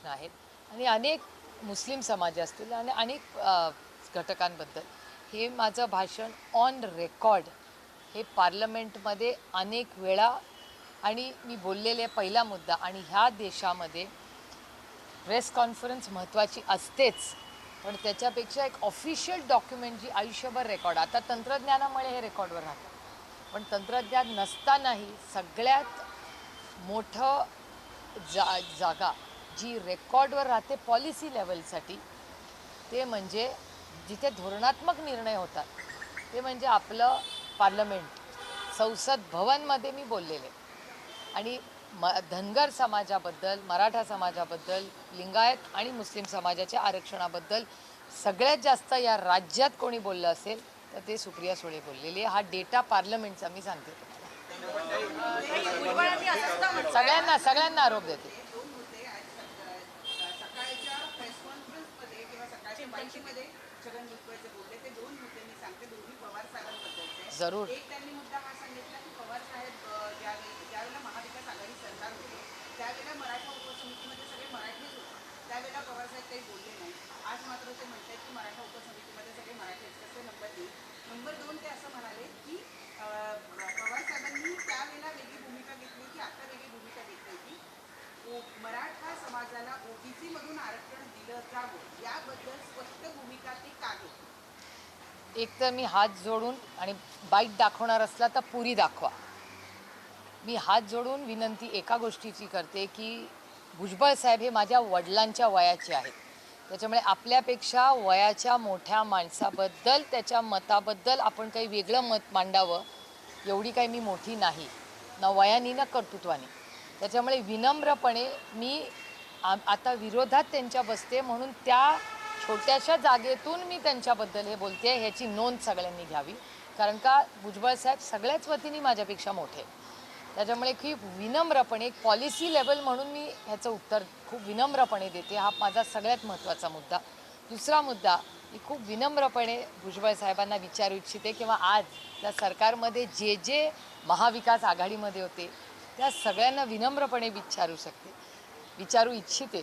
आहेत आणि अनेक मुस्लिम समाज असतील आणि अनेक घटकांबद्दल हे माझं भाषण ऑन रेकॉर्ड हे पार्लमेंटमध्ये अनेक वेळा आणि मी बोललेले पहिला मुद्दा आणि ह्या देशामध्ये प्रेस कॉन्फरन्स महत्त्वाची असतेच पण त्याच्यापेक्षा एक ऑफिशियल डॉक्युमेंट जी आयुष्यभर रेकॉर्ड आता तंत्रज्ञानामुळे हे रेकॉर्डवर राहतं पण तंत्रज्ञान नसतानाही सगळ्यात मोठं जागा जी रेकॉर्डवर राहते पॉलिसी लेवलसाठी ते म्हणजे जिथे धोरणात्मक निर्णय होतात ते म्हणजे आपलं पार्लमेंट संसद भवनमध्ये मी बोललेले आणि धनगर समाजाबद्दल मराठा समाजाबद्दल लिंगायत आणि मुस्लिम समाजाच्या आरक्षणाबद्दल सगळ्यात जास्त या राज्यात कोणी बोललं असेल तर ते सुप्रिया सुळे बोललेली आहे. हा डेटा पार्लमेंटचा मी सांगते तुम्हाला सगळ्यांना आरोप देते. जरूर एक त्यांनी मुद्दा हा सांगितला की पवार साहेब ज्यावेळेला महाविकास आघाडी सरकार होते त्यावेळेला मराठा उपसमितीमध्ये सगळे मराठीच होते त्यावेळेला पवार साहेब काही बोलले नाही. आज मात्र ते म्हणतात की मराठा उपसमितीमध्ये सगळे मराठीच. कसं नंबर 1. नंबर 2 ते असं म्हणाले की पवार साहेबांनी त्यावेळेला वेगळी भूमिका घेतली होती आता वेगळी भूमिका घेतली होती. मराठा समाजाला ओबीसी मधून आरक्षण दिलं जावं याबद्दल स्पष्ट भूमिका ते का घेतली. एक तर मी हात जोडून आणि बाईट दाखवणार असला तर पुरी दाखवा. मी हात जोडून विनंती एका गोष्टीची करते की भुजबळ साहेब हे माझ्या वडिलांच्या वयाचे आहेत त्याच्यामुळे आपल्यापेक्षा वयाच्या मोठ्या माणसाबद्दल त्याच्या मताबद्दल आपण काही वेगळं मत मांडावं एवढी काही मी मोठी नाही ना वयानी ना कर्तृत्वाने. त्याच्यामुळे विनम्रपणे मी आता विरोधात त्यांच्या बसते म्हणून त्या छोट्याशा जागेतून मी त्यांच्याबद्दल हे बोलते ह्याची नोंद सगळ्यांनी घ्यावी कारण का भुजबळ साहेब सगळ्याच वतीने माझ्यापेक्षा मोठे त्याच्यामुळे खूप विनम्रपणे एक पॉलिसी लेवल म्हणून मी ह्याचं उत्तर खूप विनम्रपणे देते. हा माझा सगळ्यात महत्त्वाचा मुद्दा. दुसरा मुद्दा मी खूप विनम्रपणे भुजबळ साहेबांना विचारू इच्छिते किंवा आज त्या सरकारमध्ये जे जे महाविकास आघाडीमध्ये होते त्या सगळ्यांना विनम्रपणे विचारू इच्छिते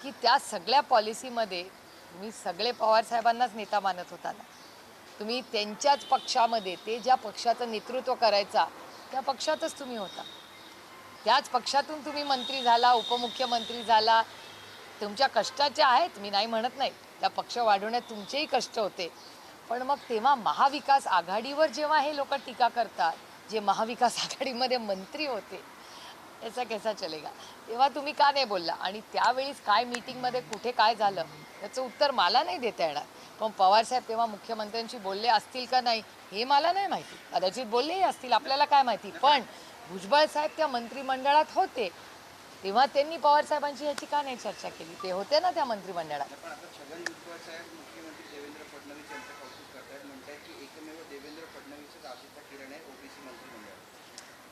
की त्या सगळ्या पॉलिसीमध्ये तुम्ही सगळे पवार साहेबांनाच नेता मानत होता ना. तुम्ही त्यांच्याच पक्षामध्ये ते ज्या पक्षाचं नेतृत्व करायचा त्या पक्षातच तुम्ही होता. त्याच पक्षातून तुम्ही मंत्री झाला उपमुख्यमंत्री झाला. तुमच्या कष्टाचे आहेत मी नाही म्हणत नाही त्या पक्ष वाढवण्यात तुमचेही कष्ट होते पण मग तेव्हा महाविकास आघाडीवर जेव्हा हे लोक टीका करतात जे महाविकास आघाडीमध्ये मंत्री होते ऐसा कैसा चलेगा तेव्हा तुम्ही का नाही बोलला आणि त्यावेळीस काय मीटिंगमध्ये कुठे काय झालं त्याचं उत्तर मला नाही देता येणार पण पवारसाहेब तेव्हा मुख्यमंत्र्यांशी बोलले असतील का नाही हे मला नाही माहिती कदाचित बोललेही असतील आपल्याला काय माहिती पण भुजबळ साहेब त्या मंत्रिमंडळात होते तेव्हा त्यांनी पवारसाहेबांची ह्याची का नाही चर्चा केली. ते होते ना त्या मंत्रिमंडळात.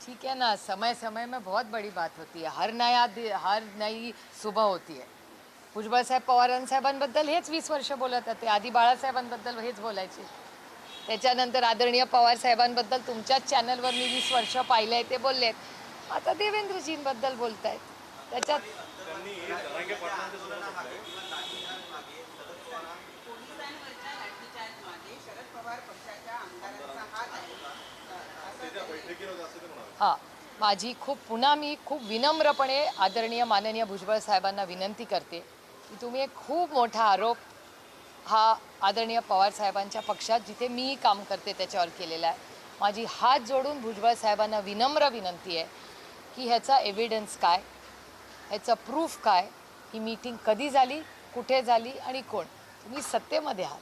ठीक है ना समय समय में बहुत बड़ी बात होती है हर नई सुबह होती है. भुजबळ साहेब पवारांसाहेबांबद्दल हेच 20 वर्ष बोलत होते आधी बाळासाहेबांबद्दल हेच बोलायचे त्याच्यानंतर आदरणीय पवार साहेबांबद्दल तुमच्याच चॅनलवर मी 20 वर्ष पाहिले ते बोललेत आता देवेंद्रजींबद्दल बोलतायत त्याच्यात हां माझी मी खूप विनम्रपणे आदरणीय माननीय भुजबळ साहेबांना विनंती करते की तुम्ही एक खूप मोठा आरोप हा आदरणीय पवार साहेबांच्या पक्षात जिथे मी काम करते त्याच्यावर केलेला आहे. माझी हात जोडून भुजबळ साहेबांना विनम्र विनंती आहे की ह्याचा एव्हिडन्स काय ह्याचं प्रूफ काय ही मीटिंग कधी झाली कुठे झाली आणि कोण. तुम्ही सत्तेमध्ये आहात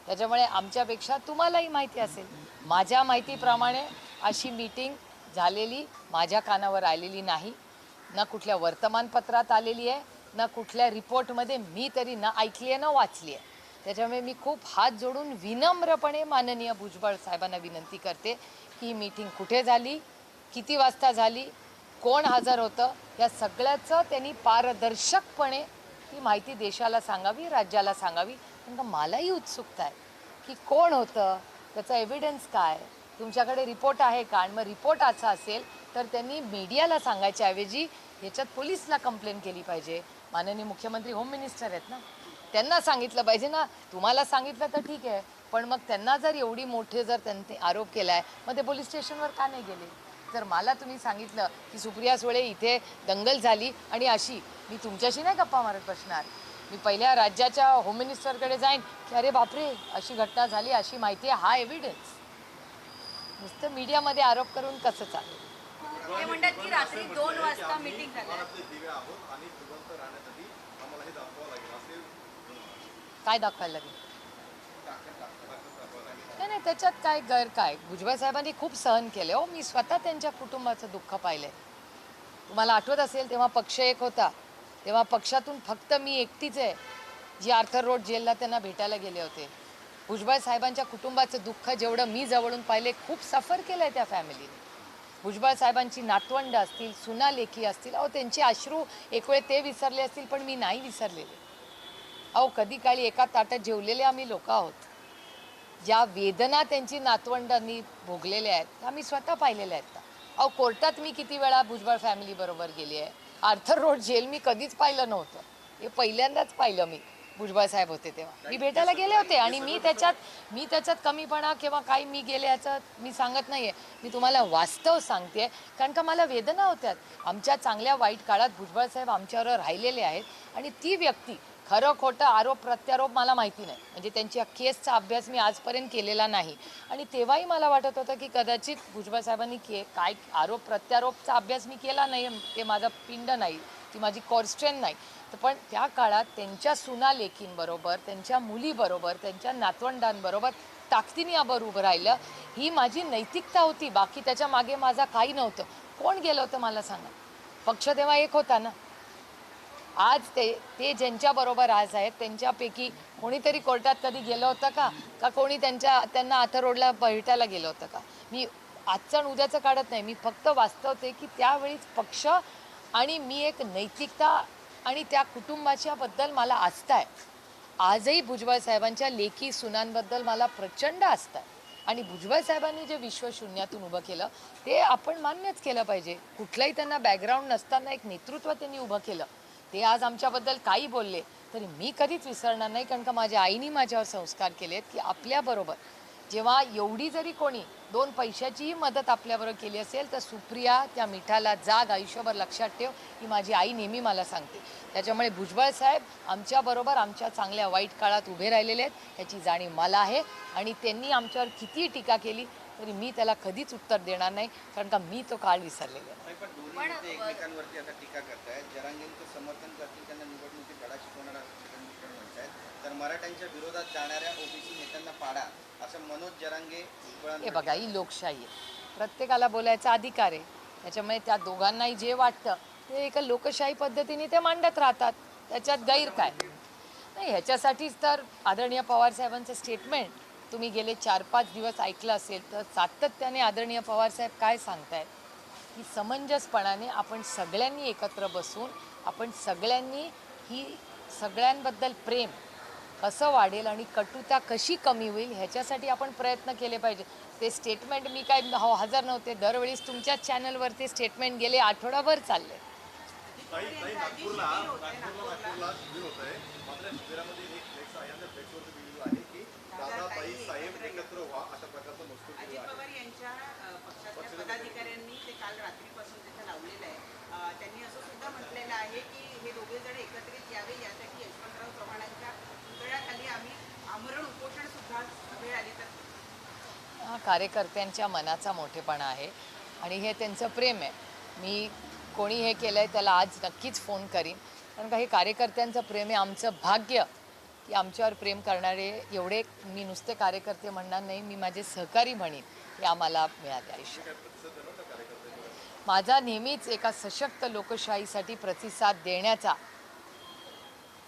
त्याच्यामुळे आमच्यापेक्षा तुम्हालाही माहिती असेल. माझ्या माहितीप्रमाणे अशी मीटिंग झालेली माझ्या कानावर आलेली नाही ना कुठल्या वर्तमानपत्रात आलेली आहे ना कुठल्या रिपोर्टमध्ये मी तरी ना ऐकली आहे ना वाचली आहे. त्याच्यामुळे मी खूप हात जोडून विनम्रपणे माननीय भुजबळ साहेबांना विनंती करते की ही मीटिंग कुठे झाली किती वाजता झाली कोण हजर होतं या सगळ्याचं त्यांनी पारदर्शकपणे ती माहिती देशाला सांगावी राज्याला सांगावी. कारण मलाही उत्सुकता आहे की कोण होतं त्याचा एव्हिडन्स काय तुमच्याकडे रिपोर्ट आहे का आणि मग रिपोर्ट असा असेल तर त्यांनी मीडियाला सांगायच्या ऐवजी ह्याच्यात पोलिसला कंप्लेंट केली पाहिजे माननीय मुख्यमंत्री होम मिनिस्टर आहेत ना, त्यांना सांगितलं पाहिजे ना. तुम्हाला सांगितलं तर ठीक आहे, पण मग त्यांना जर एवढी मोठे जर त्यांनी आरोप केला आहे, मग ते पोलीस स्टेशनवर का नाही गेले? जर मला तुम्ही सांगितलं की सुप्रिया सुळे इथे दंगल झाली आणि अशी, मी तुमच्याशी नाही गप्पा मारत बसणार. मी पहिल्या राज्याच्या होम मिनिस्टरकडे जाईन की अरे बापरे अशी घटना झाली, अशी माहिती आहे, हा एव्हिडन्स. नुसतं मीडियामध्ये आरोप करून कसं चालेल? ते म्हणतात की रात्री 2 वाजता मीटिंग झाली. काय दाखवायला लागेल? नाही नाही, त्याच्यात काय गैर काय? भुजबळ साहेबांनी खूप सहन केले हो. मी स्वतः त्यांच्या कुटुंबाचं दुःख पाहिलंय. तुम्हाला आठवत असेल तेव्हा पक्ष एक होता, तेव्हा पक्षातून फक्त मी एकटीच आहे जी आर्थर रोड जेलला त्यांना भेटायला गेले होते. भुजबळ साहेबांच्या कुटुंबाचं दुःख जेवढं मी जवळून पाहिले, खूप सफर केलंय त्या फॅमिलीने. भुजबळ साहेबांची नातवंड असतील, सुना लेकी असतील, अहो त्यांचे अश्रू एक वेळ ते विसरले असतील, पण मी नाही विसरलेले. अहो कधी काळी एका ताटात जेवलेले आम्ही लोक आहोत. ज्या वेदना त्यांची नातवंडांनी भोगलेल्या आहेत त्या मी स्वतः पाहिलेल्या आहेत. अहो कोर्टात मी किती वेळा भुजबळ फॅमिली बरोबर गेली आहे. आर्थर रोड जेल मी कधीच पाहिलं नव्हतं, हे पहिल्यांदाच पाहिलं मी. भुजबळ साहेब होते तेव्हा मी भेटायला गेले होते, आणि मी त्याच्यात कमीपणा किंवा काही मी गेले याचं मी सांगत नाही आहे. मी तुम्हाला वास्तव सांगते, कारण का मला वेदना होत्यात. आमच्या चांगल्या वाईट काळात भुजबळ साहेब आमच्यावर राहिलेले आहेत, आणि ती व्यक्ती खरं खोटं आरोप प्रत्यारोप मला माहिती नाही, म्हणजे त्यांच्या केसचा अभ्यास मी आजपर्यंत केलेला नाही. आणि तेव्हाही मला वाटत होतं की कदाचित भुजबळ साहेबांनी काय आरोप प्रत्यारोपचा अभ्यास मी केला नाही, ते माझं पिंड नाही, ती माझी कॉर्स्ट्रेन नाही. तर पण त्या काळात त्यांच्या सुना लेकींबरोबर, त्यांच्या मुलीबरोबर, त्यांच्या नातवंडांबरोबर ताकदीने आबर उभं राहिलं, ही माझी नैतिकता होती. बाकी त्याच्या मागे माझा काही नव्हतं. कोण गेलं होतं मला सांगा? पक्ष तेव्हा एक होता ना. आज ते ज्यांच्याबरोबर आज आहेत त्यांच्यापैकी कोणीतरी कोर्टात कधी गेलं होतं का कोणी त्यांना आर्थर रोडला भेटायला गेलं होतं का? मी आजचं आणि उद्याचं काढत नाही, मी फक्त वास्तवते की त्यावेळीच पक्ष आणि मी एक नैतिकता आणि त्या कुटुंबाच्याबद्दल मला आस्था आहे. आजही भुजबळ साहेबांच्या लेकी सुनांबद्दल मला प्रचंड आस्था आहे. आणि भुजबळ साहेबांनी जे विश्व शून्यातून उभं केलं ते आपण मान्यच केलं पाहिजे. कुठलंही त्यांना बॅकग्राऊंड नसताना एक नेतृत्व त्यांनी उभं केलं. ते आज आमच्याबद्दल काही बोलले तरी मी कधीच विसरणार नाही, कारण का माझ्या आईने माझ्यावर संस्कार केलेत की आपल्याबरोबर जेव्हा एवढी जरी कोणी 2 पैशाचीही मदत आपल्याबरोबर केली असेल तर सुप्रिया त्या मिठाला जाग, आयुष्यभर लक्षात ठेव, ही माझी आई नेहमी मला सांगते. त्याच्यामुळे भुजबळ साहेब आमच्याबरोबर आमच्या चांगल्या वाईट काळात उभे राहिलेले आहेत, याची जाणीव मला आहे. आणि त्यांनी आमच्यावर कितीही टीका केली तरी मी त्याला कधीच उत्तर देणार नाही, कारण का मी तो काळ विसरलेला आहे. पण दोन्ही नेते एकमेकांवरती आता टीका करतायत. जरांगेंचं समर्थन करतील, त्यांना निवडणुकीत धडा शिकवणारा म्हणतायत, तर मराठ्यांच्या विरोधात जाणाऱ्या ओबीसी नेत्यांना पाडा, असं मनोज जरांगे. हे बघा, ही लोकशाही आहे, प्रत्येकाला बोलायचा अधिकार आहे. त्याच्यामुळे त्या दोघांनाही जे वाटतं ते एका लोकशाही पद्धतीने ते मांडत राहतात, त्याच्यात गैर काय नाही. ह्याच्यासाठीच तर आदरणीय पवारसाहेबांचं स्टेटमेंट तुम्ही गेले 4-5 दिवस ऐकलं असेल तर सातत्याने आदरणीय पवारसाहेब काय सांगतायत की समंजसपणाने आपण सगळ्यांनी एकत्र बसून आपण सगळ्यांनी ही सगळ्यांबद्दल प्रेम कसं वाढेल आणि कटुता कशी कमी होईल ह्याच्यासाठी आपण प्रयत्न केले पाहिजे. ते स्टेटमेंट मी काय हजर नव्हते, दरवेळीस तुमच्याच चॅनलवर ते स्टेटमेंट गेले आठवडाभर चालले. अजित पवार यांच्या पक्षाच्या पदाधिकाऱ्यांनी ते काल रात्रीपासून तिथे लावलेलं आहे. त्यांनी असं सुद्धा म्हटलेलं आहे की हे दोघे जण एकत्रित यावे यासाठी यशवंतराव चव्हाणांच्या पुतळ्याखाली आम्ही आमरण उपोषण सुद्धा वेळ आली तर. हा कार्यकर्त्यांच्या मनाचा मोठेपणा आहे आणि हे त्यांचं प्रेम आहे. मी कोणी हे केलं आहे त्याला आज नक्कीच फोन करीन, कारण का हे कार्यकर्त्यांचं प्रेम आहे. आमचं भाग्य की आमच्यावर प्रेम करणारे एवढे, मी नुसते कार्यकर्ते म्हणणार नाही, मी माझे सहकारी म्हणीन, हे आम्हाला मिळाले आयुष्यात. माझा नेहमीच एका सशक्त लोकशाहीसाठी प्रतिसाद देण्याचा,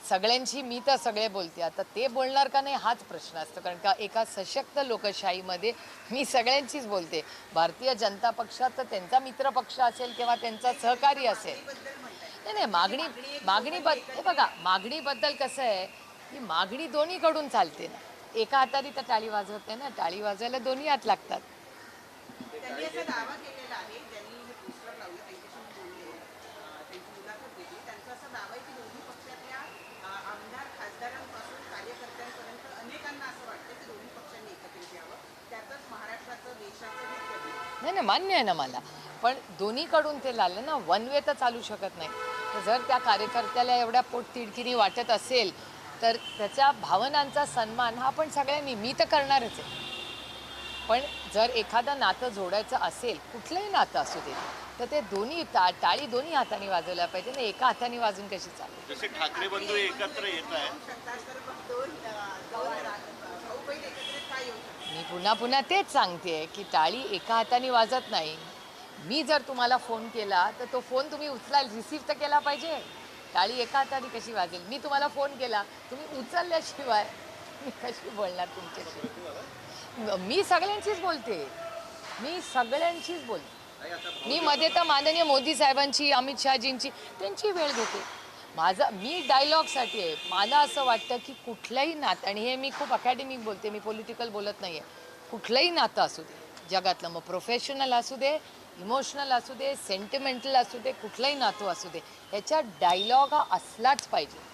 सगळ्यांशी मी तर सगळे बोलते, आता ते बोलणार का नाही हाच प्रश्न असतो, कारण का एका सशक्त लोकशाहीमध्ये मी सगळ्यांशीच बोलते. भारतीय जनता पक्षात तर त्यांचा मित्र पक्ष असेल किंवा त्यांचा सहकारी असेल, नाही हे बघा, मागणीबद्दल कसं आहे की मागणी दोन्हीकडून चालते ना. एका हाताने तर टाळी वाजवत नाही ना, टाळी वाजवायला दोन्ही हात लागतात. त्यांनी असा दावा केलेला आहे, ज्यांनी हे पोस्टर लावलं त्यांच्याशी मी बोलले, त्यांची मुलाखत घेतली, त्यांचा असा दावा आहे की दोन्ही पक्ष नाही मान्य आहे ना मला, पण दोन्हीकडून ते लागलं ना, वन वे तर चालू शकत नाही. तर जर त्या कार्यकर्त्याला एवढ्या पोटतिडकीने वाटत असेल तर त्याच्या भावनांचा सन्मान हा आपण सगळ्यांनी, मी तर करणारच आहे. पण जर एखादं नातं जोडायचं असेल, कुठलंही नातं असू दे, तर ते दोन्ही टाळी दोन्ही हाताने वाजवल्या पाहिजे ना, एका हाताने वाजून कशी चालेल. जसे ठाकरे बंधू एकत्र येत आहेत शकतात तर मग दोन भाऊ बहीण एकत्रित काय येऊ शकतात? मी पुन्हा पुन्हा तेच सांगते की टाळी एका हाताने वाजत नाही. मी जर तुम्हाला फोन केला तर तो फोन तुम्ही उचलायला रिसीव्ह तर केला पाहिजे. टाळी एका हाताने कशी वाजेल? मी तुम्हाला फोन केला, तुम्ही उचलल्याशिवाय मी कशी बोलणार तुमच्याशी? मी सगळ्यांशीच बोलते, मी सगळ्यांशीच बोलते. मी मध्ये तर माननीय मोदी साहेबांची, अमित शहाजींची, त्यांची वेळ घेते. मी डायलॉगसाठी आहे. मला असं वाटतं की कुठलंही नातं, आणि हे मी खूप अकॅडमिक बोलते, मी पॉलिटिकल बोलत नाही आहे, कुठलंही नातं असू दे जगातलं, मग प्रोफेशनल असू दे, इमोशनल असू दे, सेंटिमेंटल असू दे, कुठलंही नातं असू दे, ह्याच्यात डायलॉग हा असलाच पाहिजे.